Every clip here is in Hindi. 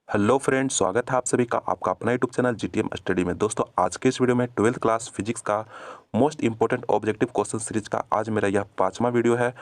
हेलो फ्रेंड्स, स्वागत है आप सभी का आपका अपना यूट्यूब चैनल जीटीएम स्टडी में। दोस्तों, आज के इस वीडियो में 12th क्लास फिजिक्स का most important objective question series का आज मेरा यह 5वां वीडियो है।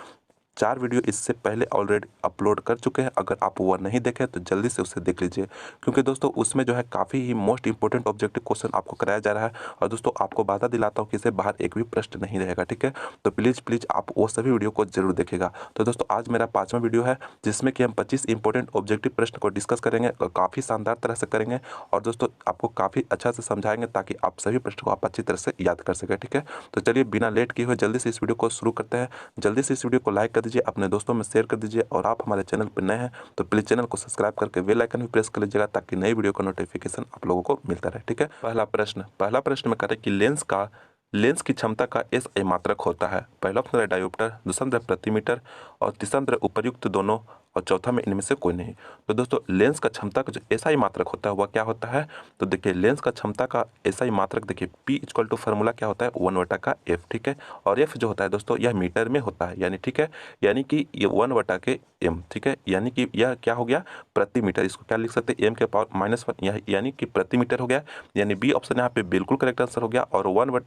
4 वीडियो इससे पहले ऑलरेडी अपलोड कर चुके हैं। अगर आप वो नहीं देखे तो जल्दी से उसे देख लीजिए, क्योंकि दोस्तों उसमें जो है काफ़ी ही मोस्ट इंपॉर्टेंट ऑब्जेक्टिव क्वेश्चन आपको कराया जा रहा है। और दोस्तों आपको वादा दिलाता हूँ कि इससे बाहर एक भी प्रश्न नहीं रहेगा, ठीक है। तो प्लीज़ आप वो सभी वीडियो को जरूर देखेगा। तो दोस्तों आज मेरा 5वां वीडियो है, जिसमें कि हम 25 इंपॉर्टेंट ऑब्जेक्टिव प्रश्न को डिस्कस करेंगे और काफ़ी शानदार तरह से करेंगे। और दोस्तों आपको काफ़ी अच्छा से समझाएंगे ताकि आप सभी प्रश्न को आप अच्छी तरह से याद कर सकें, ठीक है। तो चलिए बिना लेट किए हुए जल्दी से इस वीडियो को शुरू करते हैं। जल्दी से इस वीडियो को लाइक कर दीजिए, अपने दोस्तों में शेयर कर दीजिए। और आप हमारे चैनल पर नए हैं तो प्लीज़ चैनल को सब्सक्राइब करके बेल आइकन भी प्रेस कर लीजिएगा, ताकि नई वीडियो का नोटिफिकेशन आप लोगों को मिलता रहे, ठीक है। पहला प्रश्न में कह रहे हैं कि लेंस की क्षमता का एसआई मात्रक होता है। पहला ऑप्शन है डायोप्टर, दूसरा है प्रति मीटर और तीसरा है उपर्युक्त दोनों और चौथा में इनमें से कोई नहीं। तो दोस्तों लेंस का क्षमता का जो एसआई मात्रक होता है वह क्या होता है? तो देखिए लेंस का क्षमता का एसआई मात्रक देखिए P इक्वल टू फार्मूला क्या होता है 1/f, ठीक है। और F जो होता है दोस्तों यह मीटर में होता है, यानी ठीक है, यानी कि ये 1/m, ठीक है। यानी कि यह क्या हो गया? प्रति मीटर। इसको क्या लिख सकते हैं? m के पावर -1 यह यानी कि प्रति मीटर हो गया। यानी बी ऑप्शन यहाँ पे बिल्कुल करेक्ट आंसर हो गया। और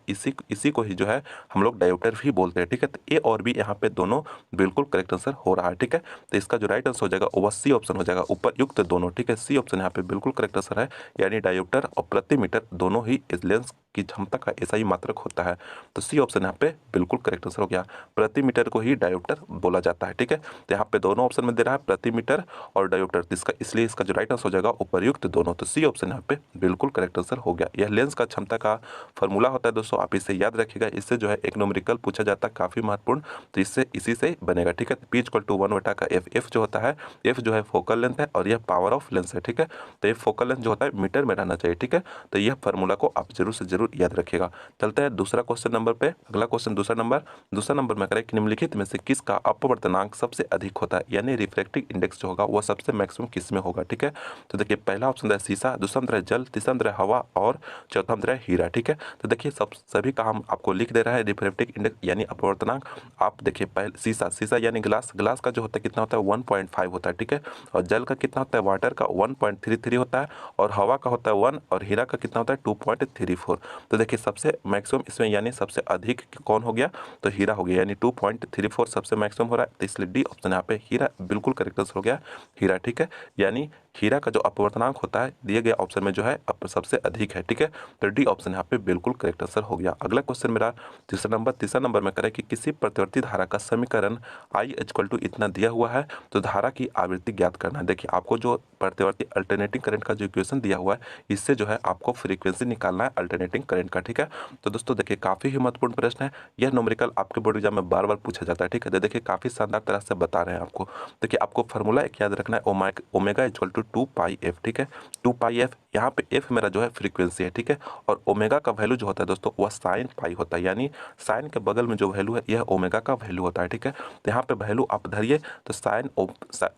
इसी को ही जो है हम लोग डायोप्टर भी बोलते हैं, ठीक है। तो ए और बी यहाँ पे दोनों बिल्कुल करेक्ट आंसर हो रहा है, ठीक है। तो इसका जो राइट आंसर हो जाएगा वो सी ऑप्शन हो जाएगा, उपयुक्त दोनों, ठीक है। सी ऑप्शन यहाँ पे बिल्कुल करेक्ट आंसर है, यानी डायोप्टर और प्रति मीटर दोनों ही इस लेंस की क्षमता का ऐसा ही मात्रक होता है। तो सी ऑप्शन यहाँ पे बिल्कुल करेक्ट आंसर हो गया। प्रति मीटर को ही डायोप्टर बोला जाता है, ठीक है। तो यहाँ पे दोनों ऑप्शन में दे रहा है प्रति मीटर और डायोप्टर, इसलिए इसका जो राइट आंसर हो जाएगा उपर्युक्त दोनों। तो सी ऑप्शन यहाँ पे बिल्कुल करेक्ट आंसर हो गया। यह लेंस का क्षमता का फॉर्मूला होता है दोस्तों, आप इसे याद रखिएगा। इससे जो है एक न्यूमेरिकल पूछा जाता है, काफी महत्वपूर्ण। तो इससे इसी से बनेगा, ठीक है। P equal to 1/f। F जो होता है, एफ जो है फोकल लेंथ है और यह पावर ऑफ लेंस है, ठीक है। तो ये फोकल लेंथ जो होता है मीटर में रहना चाहिए, ठीक है। तो यह फार्मूला को आप जरूर से जरूर याद रखिएगा। चलते हैं दूसरा क्वेश्चन नंबर पे। अगला क्वेश्चन दूसरा नंबर में करें कि निम्नलिखित में से किसका अपवर्तनांक सबसे अधिक होता है, यानी रिफ्रैक्टिव इंडेक्स जो होगा वह सबसे मैक्सिमम किस में होगा, ठीक है। तो देखिए पहला ऑप्शन है शीशा, दूसरा है जल, तीसरा है हवा और चौथा है हीरा, ठीक है। तो देखिए सभी का हम आपको लिख दे रहा है रिफ्रैक्टिव इंडेक्स यानी अपवर्तनांक। आप देखिए पहले शीशा यानी ग्लास का जो होता है कितना होता है 1.5 होता है, ठीक है। और जल का कितना होता है, वाटर का 1.33 होता है। और हवा का होता है 1 और हीरा का कितना होता है 2.34। तो देखिए सबसे मैक्सिमम इसमें यानी सबसे अधिक कौन हो गया? तो हीरा हो गया, यानी 2.34 सबसे मैक्सिमम हो रहा है। तो इसलिए डी ऑप्शन यहाँ पे हीरा बिल्कुल करेक्ट आंसर हो गया, हीरा, ठीक है। यानी हीरा का जो अपवर्तनांक होता है दिए गए ऑप्शन में जो है सबसे अधिक है, ठीक है। तो डी ऑप्शन यहाँ पे बिल्कुल करेक्ट आंसर हो गया। अगला क्वेश्चन मेरा तीसरा नंबर में करें कि किसी प्रतिवर्ती धारा का समीकरण आई इक्वल टू इतना दिया हुआ है, तो धारा की आवृत्ति ज्ञात करना है। देखिए आपको जो प्रतिवर्ती अल्टरनेटिंग करंट का जो इक्वेशन दिया हुआ है, इससे जो है आपको फ्रीक्वेंसी निकालना है अल्टरनेटिंग करंट का, ठीक है। तो दोस्तों देखिए काफी ही महत्वपूर्ण प्रश्न है। यह न्यूमेरिकल आपके बोर्ड एग्जाम में बार बार पूछा जाता है, ठीक है। तो देखिए काफी शानदार तरह से बता रहे हैं आपको। देखिए आपको फॉर्मूला एक याद रखना है, ओमेगा इक्वल टू 2πf, ठीक है। 2πf यहाँ पे f मेरा जो है फ्रीक्वेंसी है, ठीक है। और ओमेगा का वैल्यू जो होता है दोस्तों वह साइन पाई होता है, यानी साइन के बगल में जो वैल्यू है यह ओमेगा का वैल्यू होता है, ठीक है। तो यहाँ पे वैल्यू आप धरिए, तो साइन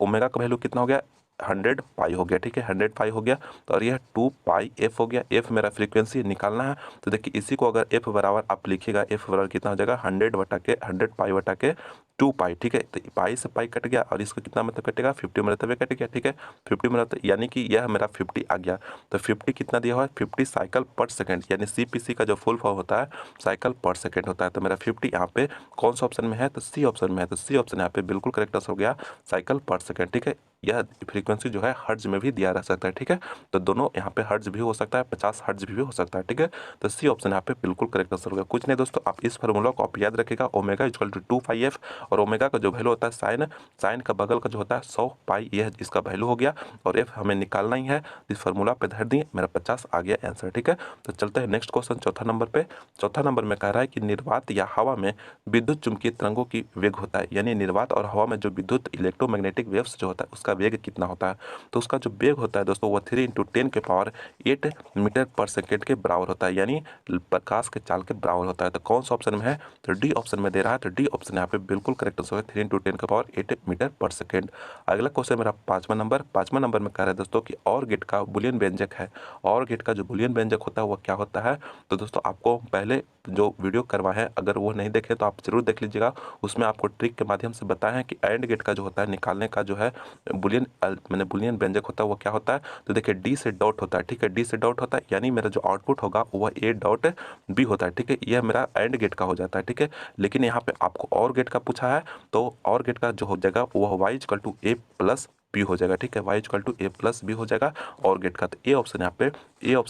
ओमेगा का वैल्यू कितना हो गया? 100 पाई हो गया, ठीक है। 100 पाई हो गया। तो और यह 2πf हो गया। f मेरा फ्रीक्वेंसी निकालना है। तो देखिए इसी को अगर f बराबर आप लिखिएगा, f बराबर कितना हो जाएगा 100 पाई बटा के 2π, ठीक है। तो पाई से पाई कट गया और इसको कितना मतलब कटेगा 50 मतलब ये कट गया, ठीक है। 50 मतलब यानी कि यह मेरा 50 आ गया। तो 50 कितना दिया हुआ है 50 साइकिल पर सेकंड, यानी CPC का जो फुल फॉर्म होता है साइकिल पर सेकंड होता है। तो मेरा 50 यहाँ पे कौन सा ऑप्शन में है? तो सी ऑप्शन में है। तो सी ऑप्शन यहाँ पे बिल्कुल करेक्ट आंसर हो गया, साइकिल पर सेकंड, ठीक है। यह फ्रीक्वेंसी जो है हर्ट्ज में भी दिया रह सकता है, ठीक है। तो दोनों यहाँ पे हर्ट्ज भी हो सकता है, 50 हर्ट्ज भी हो सकता है, ठीक है। तो सी ऑप्शन यहाँ पे बिल्कुल करेक्ट आंसर होगा। कुछ नहीं दोस्तों, आप इस फार्मूला को आप याद रखिएगा, ओमेगा इक्वल टू 2πf। और ओमेगा का जो वैल्यू होता है साइन का बगल का जो होता है 100 पाई, यह इसका वैल्यू हो गया। और एफ हमें निकालना ही है, इस फार्मूला पे धर दिए, मेरा 50 आ गया आंसर, ठीक है। तो चलते हैं नेक्स्ट क्वेश्चन चौथा नंबर पे। चौथा नंबर में कह रहा है कि निर्वात या हवा में विद्युत चुंबकीय तरंगों की वेग होता है, यानी निर्वात और हवा में जो विद्युत इलेक्ट्रोमैग्नेटिक वेव्स जो होता है उसका वेग कितना होता है? तो उसका जो वेग होता है दोस्तों वो 3 × 10 के पावर 8 मीटर पर सेकेंड के बराबर होता है, यानी प्रकाश के चाल के बराबर होता है। तो कौन सा ऑप्शन में है? तो डी ऑप्शन में दे रहा है। तो डी ऑप्शन यहाँ पे बिल्कुल बिल्कुल करेक्ट आंसर होगा 3 इंटू 10 का पावर 8 मीटर पर सेकेंड। अगला क्वेश्चन मेरा पाँचवा नंबर में कह रहा है दोस्तों कि और गेट का बुलियन व्यंजक है। और गेट का जो बुलियन व्यंजक होता है वो क्या होता है? तो दोस्तों आपको पहले जो वीडियो करवाए हैं, अगर वो नहीं देखे तो आप जरूर देख लीजिएगा। उसमें आपको ट्रिक के माध्यम से बताया है कि एंड गेट का जो होता है निकालने का जो है बुलियन मैंने बुलियन व्यंजक होता है वो क्या होता है। तो देखिए डी से डॉट होता है, ठीक है, डी से डॉट होता है, यानी मेरा जो आउटपुट होगा वह ए डॉट बी होता है, ठीक है, यह मेरा एंड गेट का हो जाता है, ठीक है। लेकिन यहाँ पे आपको और गेट का पूछा है, तो और गेट का जो हो जाएगा वह Y equal to A plus B हो जाएगा, ठीक है, Y equal to A plus B हो जाएगा और गेट का। तो ए ऑप्शन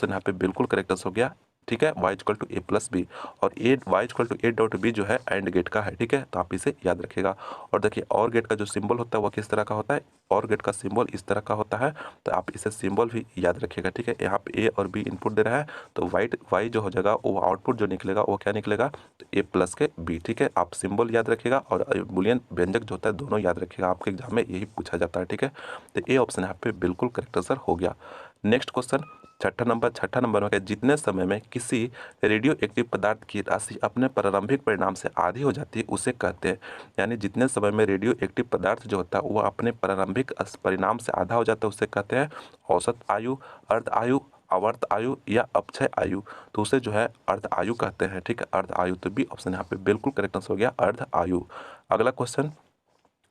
यहाँ पे बिल्कुल करेक्ट आंसर हो गया, ठीक है, Y equal to A plus B. और A Y equal to A dot B जो है एंड गेट का है, ठीक है, तो आप इसे याद रखिएगा। और देखिए और गेट का जो सिंबल होता है वह किस तरह का होता है? और गेट का सिंबल इस तरह का होता है, तो आप इसे सिंबल भी याद रखिएगा, ठीक है। यहाँ पे ए और बी इनपुट दे रहा है, तो वाई जो हो जाएगा वो आउटपुट जो निकलेगा वो क्या निकलेगा? तो ए प्लस के बी, ठीक है। आप सिंबल याद रखिएगा और बुलियन व्यंजक जो होता है दोनों याद रखिएगा, आपके एग्जाम में यही पूछा जाता है, ठीक है। तो ए ऑप्शन यहाँ पे बिल्कुल करेक्ट आंसर हो गया। नेक्स्ट क्वेश्चन छठा नंबर में है, जितने समय में किसी रेडियो एक्टिव पदार्थ की राशि अपने प्रारंभिक परिणाम से आधी हो जाती है उसे कहते हैं। यानी जितने समय में रेडियो एक्टिव पदार्थ जो होता है वह अपने प्रारंभिक परिणाम से आधा हो जाता है उसे कहते हैं औसत आयु, अर्ध आयु, आवर्त आयु या अपक्षय आयु। तो उसे जो है अर्ध आयु कहते हैं, ठीक है, अर्ध आयु। तो बी ऑप्शन यहाँ पे बिल्कुल करेक्ट आंसर हो गया, अर्ध आयु। अगला क्वेश्चन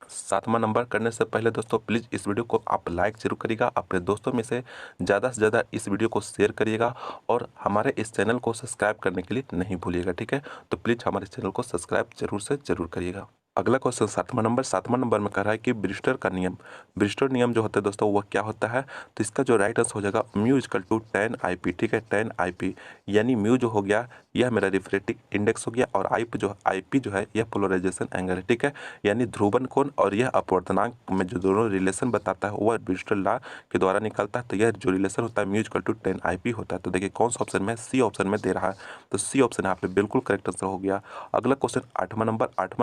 सातवां नंबर करने से पहले दोस्तों प्लीज़ इस वीडियो को आप लाइक जरूर करिएगा, अपने दोस्तों में से ज़्यादा इस वीडियो को शेयर करिएगा और हमारे इस चैनल को सब्सक्राइब करने के लिए नहीं भूलिएगा, ठीक है। तो प्लीज़ हमारे चैनल को सब्सक्राइब जरूर से जरूर करिएगा। अगला क्वेश्चन सातवां नंबर में कह रहा है कि ब्रिस्टर नियम जो होता है दोस्तों वह क्या होता है? तो इसका जो राइट आंसर हो जाएगा म्यू इक्वल टू 10 IP, ठीक है, 10 IP। यानी म्यू जो हो गया यह मेरा रिफ्रैक्टिव इंडेक्स हो गया और IP जो है यह पोलराइजेशन एंगल है, ठीक है। यानी ध्रुवन कोण और यह अपवर्तनांक में जो दोनों रिलेशन बताता है वह ब्रिस्टर लॉ के द्वारा निकलता है। तो यह जो रिलेशन होता है म्यू इक्वल टू 10 IP होता है। तो देखिए कौन सा ऑप्शन में, सी ऑप्शन में दे रहा है, तो सी ऑप्शन यहाँ पे बिल्कुल करेक्ट आंसर हो गया। अगला क्वेश्चन आठवां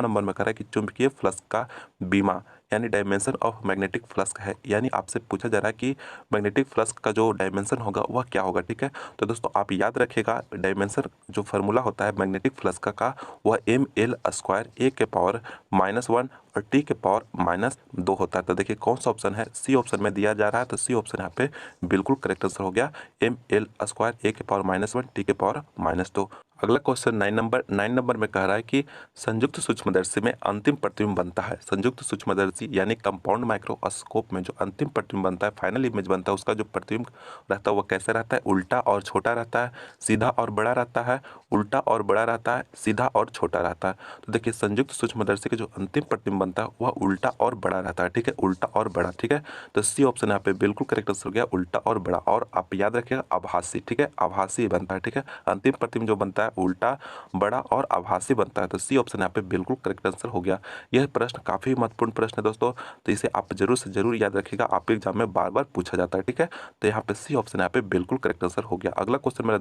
नंबर में कह रहा है कि चुंबकीय फ्लक्स का बीमा यानी डायमेंशन ऑफ मैग्नेटिक फ्लक्स है। यानी आपसे पूछा जा रहा है कि मैग्नेटिक फ्लक्स का जो डायमेंशन होगा वह क्या होगा, ठीक है। तो दोस्तों आप याद रखिएगा डायमेंशन जो फार्मूला होता है मैग्नेटिक फ्लक्स का वह ml² a के पावर -1 और t के पावर -2 होता है। तो देखिए कौन सा ऑप्शन है, सी ऑप्शन में दिया जा रहा है, तो सी ऑप्शन यहाँ पे बिल्कुल करेक्ट आंसर हो गया, ml² a के पावर -1 t के पावर -2। अगला क्वेश्चन 9 नंबर में कह रहा है कि संयुक्त सूक्ष्मदर्शी में अंतिम प्रतिबिंब बनता है। संयुक्त सूक्ष्मदर्शी यानी कंपाउंड माइक्रोस्कोप में जो अंतिम प्रतिबिंब बनता है, फाइनल इमेज बनता है, उसका जो प्रतिबिंब रहता है वो कैसे रहता है? उल्टा और छोटा रहता है, सीधा और बड़ा रहता है, उल्टा और बड़ा रहता है, सीधा और छोटा रहता है। तो देखिए संयुक्त सूक्ष्मदर्शी का जो अंतिम प्रतिबिंब बनता है वह उल्टा और बड़ा रहता है, ठीक है, उल्टा और बड़ा, ठीक है। तो सी ऑप्शन यहाँ पे बिल्कुल करेक्ट आंसर हो गया, उल्टा और बड़ा। और आप याद रखिएगा आभासी, ठीक है, आभासी बनता है, ठीक है, अंतिम प्रतिबिंब जो बनता है उल्टा, बड़ा और आभासी बनता है। तो सी ऑप्शन यहाँ पे बिल्कुल करेक्ट आंसर हो गया। यह प्रश्न काफी महत्वपूर्ण प्रश्न है दोस्तों, तो इसे आप जरूर से जरूर याद रखिएगा, आपके एग्जाम में बार बार पूछा जाता है, ठीक है। तो यहाँ पे सी ऑप्शन यहाँ पे बिल्कुल करेक्ट आंसर हो गया। अगला क्वेश्चन मेरा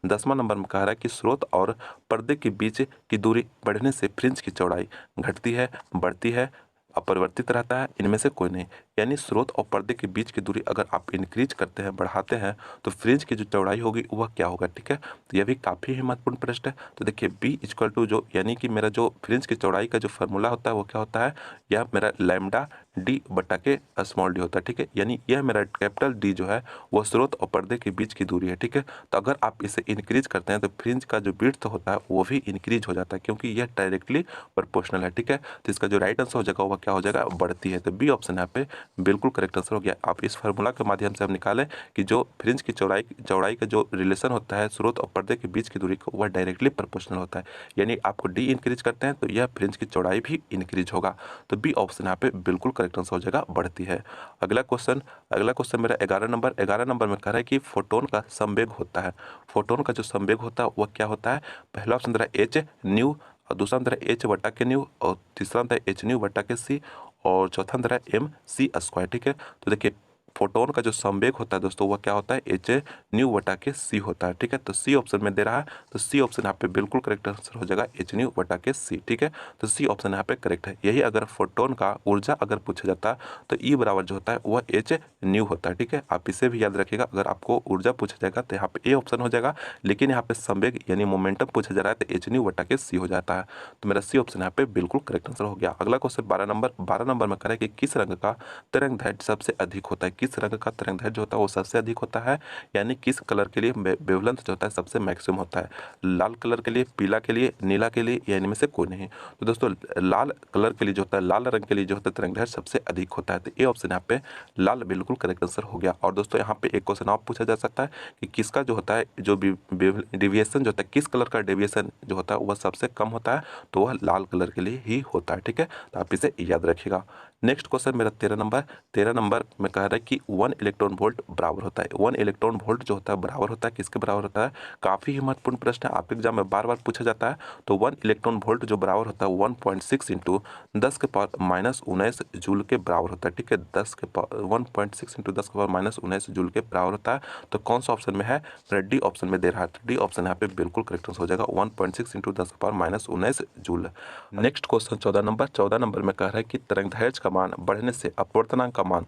10वां नंबर में कह रहा है कि स्रोत और पर्दे के बीच की दूरी बढ़ने से फ्रिंज की चौड़ाई घटती है, बढ़ती है, अपरिवर्तित रहता है, इनमें से कोई नहीं। यानी स्रोत और पर्दे के बीच की दूरी अगर आप इंक्रीज करते हैं, बढ़ाते हैं, तो फ्रिंज की जो चौड़ाई होगी वह क्या होगा, ठीक है। तो यह भी काफ़ी ही महत्वपूर्ण प्रश्न है। तो देखिए बी इक्वल टू जो यानी कि मेरा जो फ्रिंज की चौड़ाई का जो फार्मूला होता है वो क्या होता है, यह मेरा लैम्डा डी बटा के स्मॉल डी होता है, ठीक है। यानी यह मेरा कैपिटल डी जो है वह स्रोत और पर्दे के बीच की दूरी है, ठीक है। तो अगर आप इसे इंक्रीज करते हैं तो फ्रिंज का जो विड्थ होता है वो भी इंक्रीज हो जाता है, क्योंकि यह डायरेक्टली प्रोपोर्शनल है, ठीक है। तो इसका जो राइट आंसर हो जाएगा वह क्या हो जाएगा, बढ़ती है। तो बी ऑप्शन यहाँ पे बिल्कुल करेक्ट आंसर हो गया। आप इस फार्मूला के माध्यम से हम निकालें कि जो फ्रिंज की चौड़ाई का जो रिलेशन होता है स्रोत और पर्दे के बीच की दूरी को वह डायरेक्टली प्रोपोर्शनल होता है। यानी आपको डी इंक्रीज करते हैं तो यह फ्रिंज की चौड़ाई भी इंक्रीज होगा। तो बी ऑप्शन यहाँ पे बिल्कुल करेक्ट आंसर हो जाएगा, बढ़ती है। अगला क्वेश्चन मेरा 11 नंबर में कह रहा है कि फोटोन का संवेग होता है। फोटोन का जो संवेग होता है वह क्या होता है? पहला ऑप्शन दे रहा है h न्यू, और दूसरा अंदर है h बटा के न्यू, और तीसरा अंदर है h न्यू बटा के सी, और चौथा अंदर है m c स्क्वायर, ठीक है। तो देखिए फोटोन का जो संवेग होता है दोस्तों वह क्या होता है, एच न्यू बटा के सी होता है। ठीक है, तो सी ऑप्शन में दे रहा है, तो सी ऑप्शन यहाँ पे बिल्कुल करेक्ट आंसर हो जाएगा, एच न्यू बटा के सी। ठीक है, तो सी ऑप्शन यहाँ पे करेक्ट है। यही अगर फोटोन का ऊर्जा अगर पूछा जाता है तो ई बराबर जो होता है वह एच न्यू होता है। ठीक है, आप इसे भी याद रखिएगा, अगर आपको ऊर्जा पूछा जाएगा तो यहाँ पे ए ऑप्शन हो जाएगा, लेकिन यहाँ पे संवेग यानी मोमेंटम पूछा जा रहा है तो एच न्यू बटा के सी हो जाता है। तो मेरा सी ऑप्शन यहाँ पे बिल्कुल करेक्ट आंसर हो गया। अगला क्वेश्चन 12 नंबर में कह रहा है कि किस रंग का तरंग दैर्ध्य सबसे अधिक होता है। किस रंग का तरंग दैर्ध्य जो होता है वो सबसे अधिक होता है, यानी किस कलर के लिए वेवलेंथ जो होता है सबसे मैक्सिमम होता है। लाल कलर के लिए, पीला के लिए, नीला के लिए, या इनमें से कोई नहीं। तो दोस्तों लाल कलर के लिए जो होता है, लाल रंग के लिए जो होता है तरंग दैर्ध्य सबसे अधिक होता है। तो ए ऑप्शन यहाँ पे लाल बिल्कुल करेक्ट आंसर हो गया। और दोस्तों यहाँ पे एक क्वेश्चन और पूछा जा सकता है कि किसका जो होता है जो डेविएशन जो होता है, किस कलर का डेविएशन जो होता है वह सबसे कम होता है, तो वह लाल कलर के लिए ही होता है। ठीक है, तो आप इसे याद रखिएगा। नेक्स्ट क्वेश्चन मेरा 13 नंबर में कह रहा है कि 1 इलेक्ट्रॉन वोल्ट बराबर होता है। 1 इलेक्ट्रॉन वोल्ट जो होता है बराबर होता है किसके बराबर होता है, काफ़ी ही महत्वपूर्ण प्रश्न है, आपके एग्जाम में बार बार पूछा जाता है। तो 1 इलेक्ट्रॉन वोल्ट जो बराबर होता है 1.6 इंटू 10⁻⁻19 जूल के बराबर होता है। ठीक है, 1.6 इंटू 10⁻⁻19 जूल के बराबर होता है। तो कौन सा ऑप्शन में है, डी ऑप्शन में दे रहा है, तो डी ऑप्शन यहाँ पे बिल्कुल करेक्ट हो जाएगा, 1.6 into 10⁻⁻19 joule. Next question 14 number में कह रहा है कि तरंगदैर्ध्य का मान बढ़ने से अपवर्तनांक का मान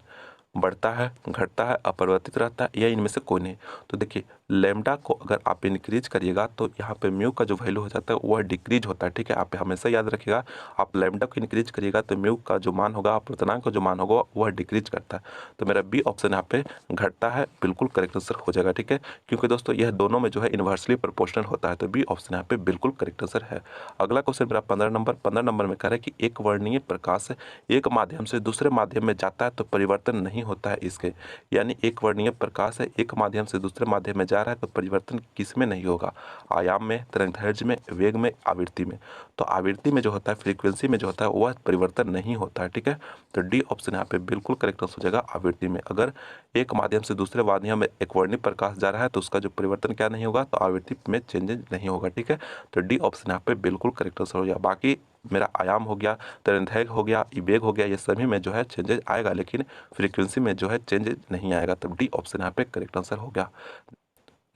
बढ़ता है, घटता है, अपरिवर्तित रहता है, या इनमें से कोई नहीं। तो देखिए लैम्डा को अगर आप इंक्रीज करिएगा तो यहाँ पे म्यू का जो वैल्यू हो जाता है वह डिक्रीज होता है। ठीक है, आप हमेशा याद रखिएगा, आप लैम्डा को इंक्रीज करिएगा तो म्यू का जो मान होगा, अपवर्तनांक का जो मान होगा वह डिक्रीज करता है। तो मेरा बी ऑप्शन यहाँ पे घटता है बिल्कुल करेक्ट आंसर हो जाएगा। ठीक है, क्योंकि दोस्तों यह दोनों में जो है इन्वर्सली प्रोपोर्शनल होता है, तो बी ऑप्शन यहाँ पे बिल्कुल करेक्ट आंसर है। अगला क्वेश्चन मेरा 15 नंबर में कह रहा है कि एक वर्णीय प्रकाश एक माध्यम से दूसरे माध्यम में जाता है तो परिवर्तन नहीं होता है इसके, यानी एक वर्णीय प्रकाश है एक माध्यम से दूसरे माध्यम में जा रहा है तो परिवर्तन किस में नहीं होगा, आयाम में, तरंगदैर्ध्य में, वेग में, आवृत्ति में। तो आवृत्ति में जो होता है, फ्रीक्वेंसी में जो होता है वह परिवर्तन नहीं होता है। ठीक है, तो डी ऑप्शन यहाँ पे बिल्कुल करेक्ट आंसर हो जाएगा, आवृत्ति में। अगर एक माध्यम से दूसरे माध्यम में एक वर्णीय प्रकाश जा रहा है तो उसका जो परिवर्तन क्या नहीं होगा, तो आवृत्ति में चेंजेस नहीं होगा। ठीक है, तो डी ऑप्शन यहाँ पे बिल्कुल करेक्ट आंसर हो गया। बाकी मेरा आयाम हो गया, तरंगदैर्ध्य हो गया, वेग हो गया, ये सभी में जो है चेंजेस आएगा, लेकिन फ्रीक्वेंसी में जो है चेंजेस नहीं आएगा। तब डी ऑप्शन यहाँ पे करेक्ट आंसर हो गया।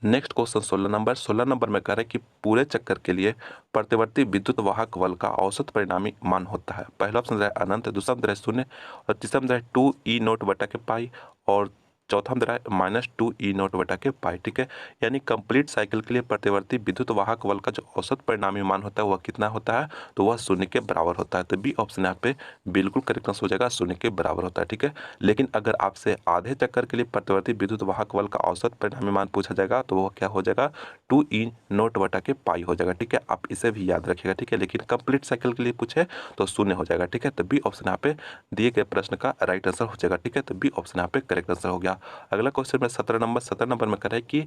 नेक्स्ट क्वेश्चन 16 नंबर में कह रहे हैं कि पूरे चक्कर के लिए प्रतिवर्ती विद्युत वाहक बल का औसत परिणामी मान होता है। पहला ऑप्शन है अनंत, दूसरा ऑप्शन है शून्य, और तीसरा ऑप्शन है 2E0 बटा के पाई, और चौथा ऑप्शन है -2E0 बटा के पाई। ठीक है, यानी कंप्लीट साइकिल के लिए प्रतिवर्ती विद्युत वाहक बल का जो औसत परिणामी मान होता है वह कितना होता है, तो वह शून्य के बराबर होता है। तो बी ऑप्शन यहाँ पे बिल्कुल करेक्ट आंसर हो जाएगा, शून्य के बराबर होता है। ठीक है, लेकिन अगर आपसे आधे चक्कर के लिए प्रतिवर्ती विद्युत वाहक बल का औसत परिणामी मान पूछा जाएगा तो वह क्या हो जाएगा, 2E0 बटा के पाई हो जाएगा। ठीक है, आप इसे भी याद रखिएगा। ठीक है, लेकिन कंप्लीट साइकिल के लिए पूछे तो शून्य हो जाएगा। ठीक है, तो बी ऑप्शन यहाँ पे दिए गए प्रश्न का राइट आंसर हो जाएगा। ठीक है, तो बी ऑप्शन यहाँ पे करेक्ट आंसर हो गया। अगला क्वेश्चन में 17 नंबर में कह रहा है कि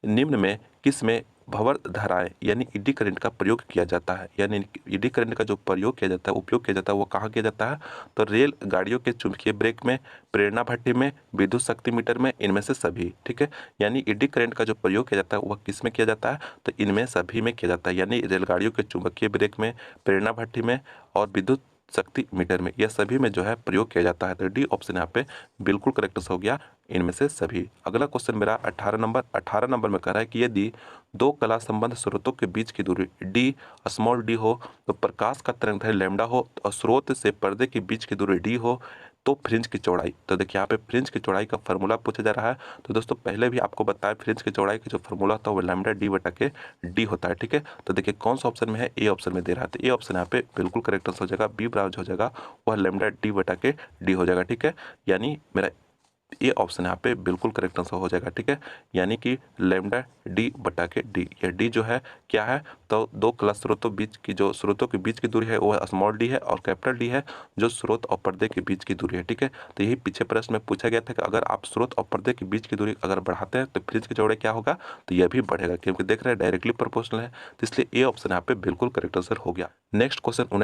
निम्न में किस में भंवर धाराएं यानी ईडी करंट का प्रयोग किया जाता है, यानी ईडी करंट का जो प्रयोग किया जाता है, उपयोग किया जाता है, वो कहाँ किया जाता है, तो रेल गाड़ियों के चुंबकीय ब्रेक में, प्रेरणा भट्ठी में, विद्युत शक्ति मीटर में, इनमें से सभी। ठीक है, यानी ईडी करंट का जो प्रयोग किया जाता है वह किस में किया जाता है, तो इनमें सभी में किया जाता है, यानी रेलगाड़ियों के चुंबकीय ब्रेक में, प्रेरणा भट्ठी में और विद्युत शक्ति मीटर में, यह सभी में जो है प्रयोग किया जाता है। तो डी ऑप्शन यहाँ पे बिल्कुल करेक्ट हो गया, इनमें से सभी। अगला क्वेश्चन मेरा 18 नंबर में कह रहा है कि यदि दो कला संबंध स्रोतों के बीच की दूरी डी स्मॉल डी हो, तो प्रकाश का तरंगदैर्ध्य लैम्डा हो, और स्रोत से पर्दे के बीच की दूरी डी हो, तो फ्रिंज की चौड़ाई। तो देखिए यहाँ पे फ्रिंज की चौड़ाई का फॉर्मूला पूछा जा रहा है। तो दोस्तों पहले भी आपको बताया फ्रिंज की चौड़ाई का जो फॉर्मूला होता है वो लैम्डा डी बटा के डी होता है। ठीक है, तो देखिए कौन सा ऑप्शन में है, ए ऑप्शन में दे रहा है, तो ए ऑप्शन यहाँ पे बिल्कुल करेक्ट आंसर हो जाएगा, बी बराबर हो जाएगा वह लैम्डा डी बटा के डी हो जाएगा। ठीक है, यानी मेरा ये ऑप्शन यहाँ पे बिल्कुल करेक्ट आंसर हो जाएगा। ठीक है, यानी कि लैम्डा डी बटा के डी, यह डी जो है क्या है, तो दो कला स्रोतों बीच की जो स्रोतों के बीच की दूरी है वो स्मॉल डी है, और कैपिटल डी है जो स्रोत और पर्दे के बीच की दूरी है। ठीक है, तो यही पीछे प्रश्न में पूछा गया था कि अगर आप स्रोत और पर्दे के बीच की दूरी अगर बढ़ाते हैं तो फ्रिंज की चौड़ाई क्या होगा, तो यह भी बढ़ेगा, क्योंकि देख रहे हैं डायरेक्टली प्रोपोर्शनल है, तो इसलिए ए ऑप्शन यहाँ पे बिल्कुल करेक्ट आंसर हो गया। नेक्स्ट क्वेश्चन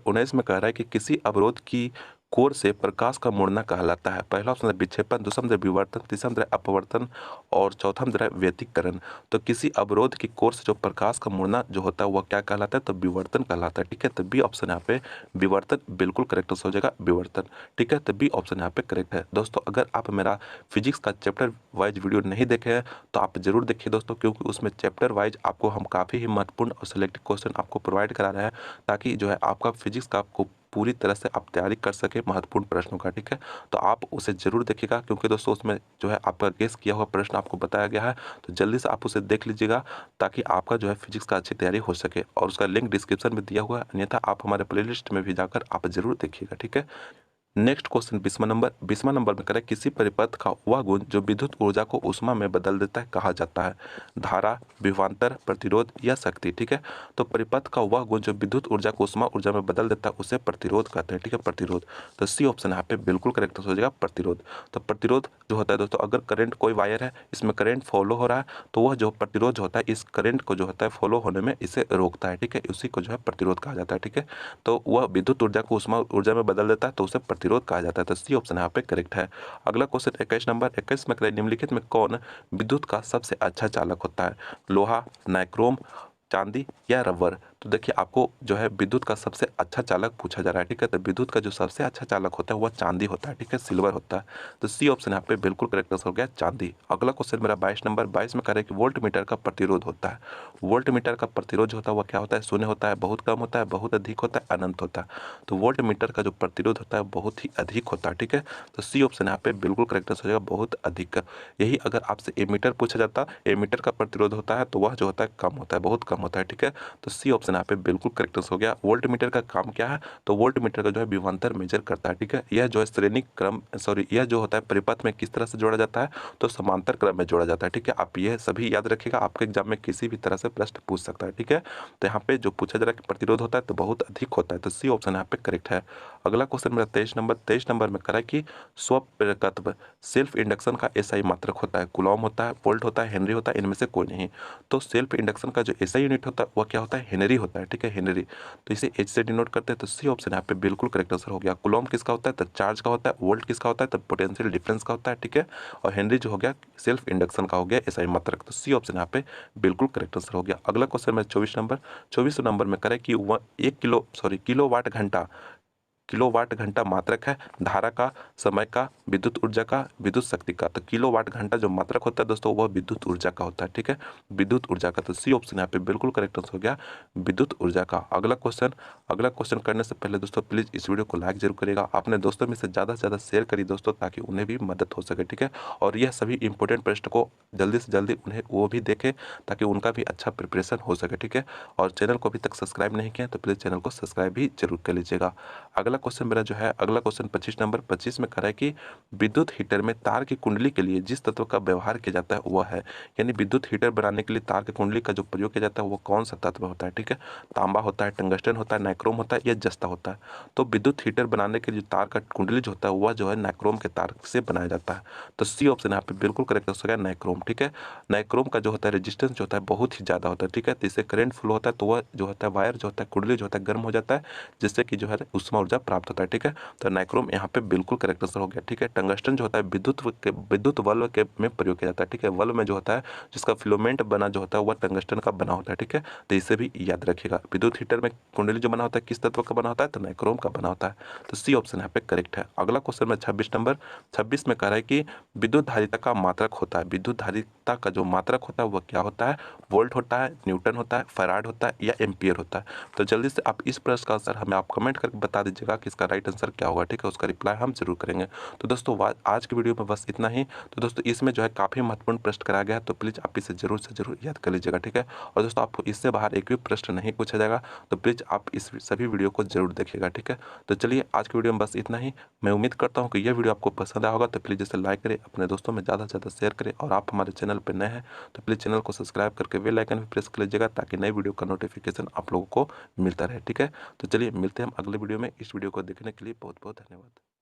19 में कह रहा है कि किसी अवरोध की कोर से प्रकाश का मुड़ना कहलाता है? पहला ऑप्शन है विक्षेपण, दूसरा ऑप्शन है विवर्तन, तीसरा ऑप्शन है अपवर्तन और चौथा ऑप्शन है व्यतिकरण। तो किसी अवरोध की कोर से जो प्रकाश का मुड़ना जो होता है वह क्या कहलाता है? तो विवर्तन कहलाता है। ठीक है, तो बी ऑप्शन यहाँ पे विवर्तन बिल्कुल करेक्ट हो जाएगा, विवर्तन। ठीक है, तो बी ऑप्शन यहाँ पे करेक्ट है। दोस्तों अगर आप मेरा फिजिक्स का चैप्टर वाइज वीडियो नहीं देखे हैं तो आप जरूर देखिए दोस्तों, क्योंकि उसमें चैप्टर वाइज आपको हम काफ़ी ही महत्वपूर्ण और सिलेक्टेड क्वेश्चन आपको प्रोवाइड करा रहे हैं, ताकि जो है आपका फिजिक्स का आपको पूरी तरह से आप तैयारी कर सके महत्वपूर्ण प्रश्नों का। ठीक है, तो आप उसे जरूर देखिएगा, क्योंकि दोस्तों उसमें जो है आपका गेस किया हुआ प्रश्न आपको बताया गया है, तो जल्दी से आप उसे देख लीजिएगा, ताकि आपका जो है फिजिक्स का अच्छी तैयारी हो सके। और उसका लिंक डिस्क्रिप्शन में दिया हुआ है, अन्यथा आप हमारे प्लेलिस्ट में भी जाकर आप जरूर देखिएगा। ठीक है, नेक्स्ट क्वेश्चन 20वां नंबर में करें, किसी परिपथ का वह गुण जो विद्युत ऊर्जा को ऊष्मा में बदल देता है कहा जाता है? धारा, विभवांतर, प्रतिरोध या शक्ति? ठीक है, तो परिपथ का वह गुण जो विद्युत ऊर्जा को ऊष्मा ऊर्जा में बदल देता है उसे प्रतिरोध कहते हैं। ठीक है, प्रतिरोध। तो सी ऑप्शन यहाँ पे बिल्कुल करेक्ट हो जाएगा, प्रतिरोध। तो प्रतिरोध जो होता है दोस्तों, अगर करंट कोई वायर है, इसमें करंट फॉलो हो रहा है, तो वह जो प्रतिरोध होता है इस करंट को जो होता है फॉलो होने में इसे रोकता है। ठीक है, उसी को जो है प्रतिरोध कहा जाता है। ठीक है, तो वह विद्युत ऊर्जा को ऊष्मा ऊर्जा में बदल देता है तो उसे प्रतिरोध कहा जाता है। तो सी ऑप्शन यहाँ पे करेक्ट है। अगला क्वेश्चन 21 में निम्नलिखित में कौन विद्युत का सबसे अच्छा चालक होता है? लोहा, नाइक्रोम, चांदी या रबर? तो देखिए आपको जो है विद्युत का सबसे अच्छा चालक पूछा जा रहा है। ठीक है, तो विद्युत का जो सबसे अच्छा चालक होता है वह चांदी होता है। ठीक है, सिल्वर होता है। तो सी ऑप्शन यहाँ पे बिल्कुल करेक्ट हो गया, चांदी। अगला क्वेश्चन मेरा 22 में कह रहा है कि वोल्ट मीटर का प्रतिरोध होता है। वोल्ट मीटर का प्रतिरोध जो होता है वह क्या होता है? शून्य होता है, बहुत कम होता है, बहुत अधिक होता है, अनंत होता है। तो वोल्ट मीटर का जो प्रतिरोध होता है बहुत ही अधिक होता है। ठीक है, तो सी ऑप्शन यहाँ पे बिल्कुल करेक्ट हो जाएगा, बहुत अधिक। यही अगर आपसे एमीटर पूछा जाता, एमीटर का प्रतिरोध होता है तो वह जो होता है कम होता है, बहुत कम होता है। ठीक है, तो सी ऑप्शन यहाँ पे बिल्कुल करेक्ट हो गया। वोल्ट मीटर का काम क्या है? तो वोल्ट मीटर का जो है विभवांतर मेजर करता है। ठीक है, यह जो है श्रेणी क्रम यह जो होता है परिपथ में किस तरह से जोड़ा जाता है? तो समांतर क्रम में जोड़ा जाता है। ठीक है, आप यह सभी याद रखिएगा, आपके एग्जाम में किसी भी तरह से प्रश्न पूछ सकता है। ठीक है, तो यहाँ पे जो पूछा जा रहा है कि प्रतिरोध होता है तो बहुत अधिक होता है, तो सी ऑप्शन यहाँ पे करेक्ट है। अगला क्वेश्चन मेरा 23 नंबर में करा कि स्वप्रेरकत्व सेल्फ इंडक्शन का एसआई मात्रक होता है? कूलॉम होता है, वोल्ट होता है, हेनरी होता है, इनमें से कोई नहीं। तो सेल्फ इंडक्शन का जो एसआई यूनिट होता है वह क्या होता है? हेनरी होता है। ठीक है, हेनरी। तो इसे एच से डिनोट करते हैं, तो सी ऑप्शन यहाँ पे बिल्कुल करेक्ट आंसर हो गया। कूलॉम किसका होता है? तो चार्ज का होता है। वोल्ट किसका होता है? तो पोटेंशियल डिफरेंस का होता है। ठीक है, और हेनरी जो हो गया सेल्फ इंडक्शन का हो गया एसआई मात्रक। तो सी ऑप्शन यहाँ पे बिल्कुल करेक्ट आंसर हो गया। अगला क्वेश्चन में 24 नंबर में करें कि वह 1 किलोवाट घंटा मात्रक है धारा का, समय का, विद्युत ऊर्जा का, विद्युत शक्ति का? तो किलोवाट घंटा जो मात्रक होता है दोस्तों वह विद्युत ऊर्जा का होता है। ठीक है, विद्युत ऊर्जा का। तो सी ऑप्शन यहाँ पे बिल्कुल करेक्ट आंसर हो गया, विद्युत ऊर्जा का। अगला क्वेश्चन करने से पहले दोस्तों प्लीज इस वीडियो को लाइक जरूर करिएगा, अपने दोस्तों में से ज़्यादा शेयर करिए दोस्तों, ताकि उन्हें भी मदद हो सके। ठीक है, और यह सभी इंपॉर्टेंट प्रश्न को जल्दी से जल्दी उन्हें वो भी देखें, ताकि उनका भी अच्छा प्रिपरेशन हो सके। ठीक है, और चैनल को अभी तक सब्सक्राइब नहीं किया तो प्लीज़ चैनल को सब्सक्राइब भी जरूर कर लीजिएगा। अगला क्वेश्चन मेरा जो है अगला क्वेश्चन 25 में कह रहा है कि विद्युत हीटर में तार की कुंडली के लिए जिस तत्व का व्यवहार किया जाता है वह है, यानी विद्युत हीटर बनाने के लिए तार की कुंडली का जो प्रयोग किया जाता है वो कौन सा तत्व होता है? ठीक है, तांबा होता है, टंगस्टन होता है, नाइक्रोम होता है या जस्ता होता है? तो विद्युत हीटर बनाने के लिए जो तार का कुंडली जो होता है वह जो है नाइक्रोम के तार से बनाया जाता है। तो सी ऑप्शन यहाँ पे बिल्कुल करेक्ट हो गया, नाइक्रोम। ठीक है, नाइक्रोम का जो होता है रेजिस्टेंस जो होता है बहुत ही ज़्यादा होता है। ठीक है, तो इससे करंट फ्लो होता है तो वह जो होता है वायर जो होता है कुंडली जो होता है गर्म हो जाता है, जिससे कि जो है उष्मा ऊर्जा प्राप्त होता है। ठीक है, तो नाइक्रोम यहाँ पे बिल्कुल करेक्ट आंसर हो गया। ठीक है, टंगस्टन जो होता है विद्युत बल्ब के में प्रयोग किया जाता है। ठीक है, बल्ब में जो होता है जिसका फिलामेंट बना जो होता है वह टंगस्टन का बना होता है। ठीक है, तो इसे भी याद रखिएगा। विद्युत हीटर में कुंडली जो बना होता है किस तत्व का बना होता है? तो नाइक्रोम का बना होता है। तो सी ऑप्शन यहाँ पे करेक्ट है। अगला क्वेश्चन में 26 में कह रहा है कि विद्युत धारिता का मात्रक होता है, विद्युत धारिता का जो मात्रक होता है वह क्या होता है? वोल्ट होता है, न्यूटन होता है, फैराड होता है या एम्पियर होता है? तो जल्दी से आप इस प्रश्न का आंसर हमें आप कमेंट करके बता दीजिएगा कि इसका राइट आंसर क्या होगा। ठीक है, उसका रिप्लाई हम जरूर करेंगे। तो दोस्तों आज की वीडियो में बस इतना ही। तो दोस्तों इसमें जो है काफ़ी महत्वपूर्ण प्रश्न कराया गया है, तो प्लीज़ आप इसे जरूर से जरूर याद कर लीजिएगा। ठीक है, और दोस्तों आपको इससे बाहर एक भी प्रश्न नहीं पूछा जाएगा, तो प्लीज़ आप इस सभी वीडियो को जरूर देखिएगा। ठीक है, तो चलिए आज की वीडियो में बस इतना ही। मैं उम्मीद करता हूँ कि यह वीडियो आपको पसंद आया होगा, तो प्लीज़ इसे लाइक करें, अपने दोस्तों में ज़्यादा से ज़्यादा शेयर करें, और आप हमारे चैनल पर नए हैं तो प्लीज़ चैनल को सब्सक्राइब करके बेल आइकन भी प्रेस कर लीजिएगा, ताकि नई वीडियो का नोटिफिकेशन आप लोगों को मिलता रहे। ठीक है, तो चलिए मिलते हैं हम अगले वीडियो में। इस वीडियो को देखने के लिए बहुत बहुत धन्यवाद।